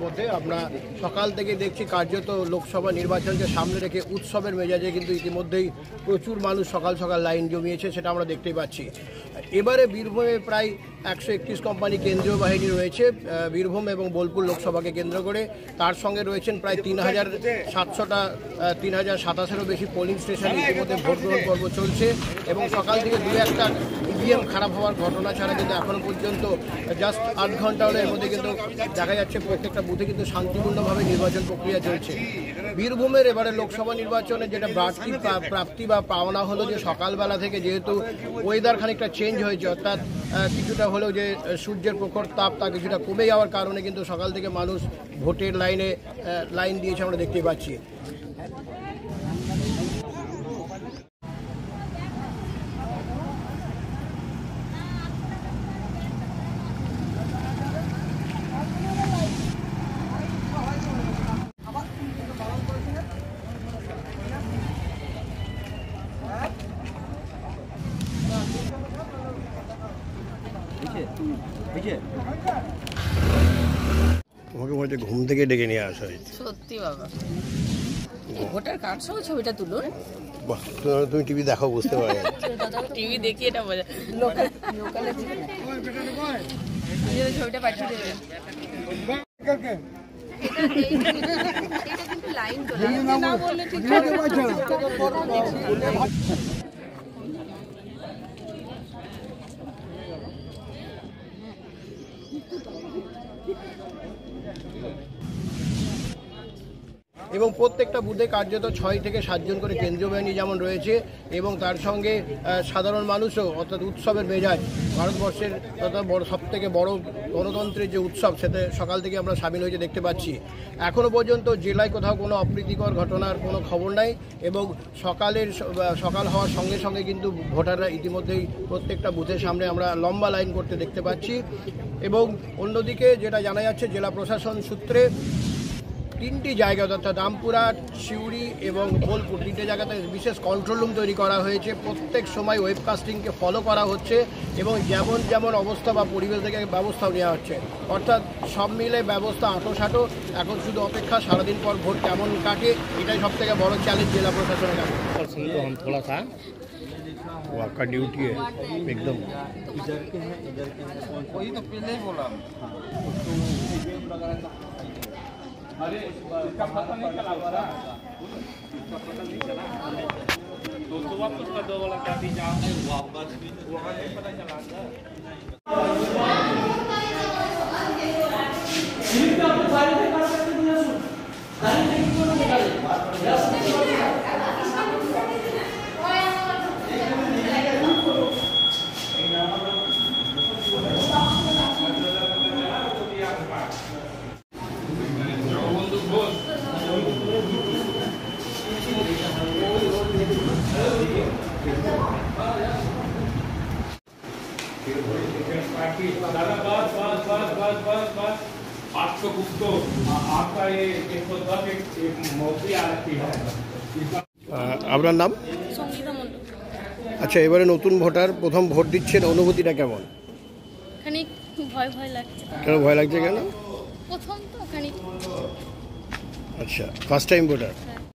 মধ্যে আমরা সকাল থেকে দেখছি কার্যত লোকসভা নির্বাচনকে সামনে রেখে উৎসবের মেজাজে কিন্তু ইতিমধ্যেই প্রচুর মানুষ সকাল সকাল লাইন জমিয়েছে, সেটা আমরা দেখতেই পাচ্ছি। এবারে বীরভূমে প্রায় 131 কোম্পানি কেন্দ্রীয় বাহিনী রয়েছে বীরভূম এবং বোলপুর লোকসভাকে কেন্দ্র করে। তার সঙ্গে রয়েছেন প্রায় 3700-এরও বেশি পোলিং স্টেশন। ইতিমধ্যে ভোট গ্রহণ পর্ব চলছে এবং সকাল থেকে দু একটা ইভিএম খারাপ হওয়ার ঘটনা ছাড়া কিন্তু এখনও পর্যন্ত জাস্ট 8 ঘন্টা হলো এর মধ্যে কিন্তু দেখা যাচ্ছে প্রত্যেকটা বুথে কিন্তু শান্তিপূর্ণভাবে নির্বাচন প্রক্রিয়া চলছে। বীরভূমের এবারে লোকসভা নির্বাচনে যেটা প্রাপ্তি বা পাওনা হলো যে সকালবেলা থেকে যেহেতু ওয়েদার খানিকটা চেঞ্জ হয়েছে, অর্থাৎ কিছুটা হলেও যে সূর্যের প্রখর তাপ তা কিছুটা কমে যাওয়ার কারণে কিন্তু সকাল থেকে মানুষ ভোটের লাইন দিয়েছে, আমরা দেখতেই পাচ্ছি। তোমাকে মনে হচ্ছে ঘুম থেকে ডেকে নিয়ে আসা হয়েছে। সত্যি বাবা, ভোটার কার্ড সহ ছবিটা তুলুন। বাহ, তুমি টিভি দেখো, বুঝতে পারো। টিভি দেখি এটা বোঝা, লোকালে ছবিটা পাঠিয়ে দেবেন। এটা কিন্তু লাইন না বললে ঠিক হবে। এবং প্রত্যেকটা বুথে কার্যত 6 থেকে 7 জন করে কেন্দ্রীয় বাহিনী যেমন রয়েছে এবং তার সঙ্গে সাধারণ মানুষও, অর্থাৎ উৎসবের মেজাজ। ভারতবর্ষের সবথেকে বড় গণতন্ত্রের যে উৎসব, সেটা সকাল থেকে আমরা সামিল হয়েছে দেখতে পাচ্ছি। এখনও পর্যন্ত জেলায় কোথাও কোনো অপ্রীতিকর ঘটনার কোনো খবর নাই এবং সকাল হওয়ার সঙ্গে সঙ্গে কিন্তু ভোটাররা ইতিমধ্যেই প্রত্যেকটা বুথের সামনে আমরা লম্বা লাইন করতে দেখতে পাচ্ছি। এবং অন্যদিকে যেটা জানা যাচ্ছে, জেলা প্রশাসন সূত্রে 3টি জায়গা, অর্থাৎ রামপুরহাট, সিউড়ি এবং বোলপুর, 3টে জায়গাতে বিশেষ কন্ট্রোল রুম তৈরি করা হয়েছে। প্রত্যেক সময় ওয়েবকাস্টিংকে ফলো করা হচ্ছে এবং যেমন অবস্থা বা পরিবেশ থেকে ব্যবস্থাও নেওয়া হচ্ছে। অর্থাৎ সব মিলে ব্যবস্থা আঁটোসাঁটো। এখন শুধু অপেক্ষা সারাদিন পর ভোট কেমন কাটে, এটাই সব থেকে বড় চ্যালেঞ্জ জেলা প্রশাসনের কাছে। आपका ड्यूटी है एकदम। वही तो पहले ही बोला। अरे इसका पता नहीं चला हमारा, इसका पता नहीं चला। तो वापस कर दो वाला काफी जाम है, वापस वहाँ नहीं पता चला। आपको कुछ तो आपका ये 110 एक मौकी आ रखी है। আপনার নাম? সঙ্গীতা মণ্ডল। আচ্ছা, এবারে নতুন ভোটার প্রথম ভোট দিচ্ছেন, অনুভূতিটা কেমন? খানিক ভয় লাগছে। কেন ভয় লাগছে কেন? প্রথম তো খানিক। আচ্ছা, ফার্স্ট টাইম ভোটার।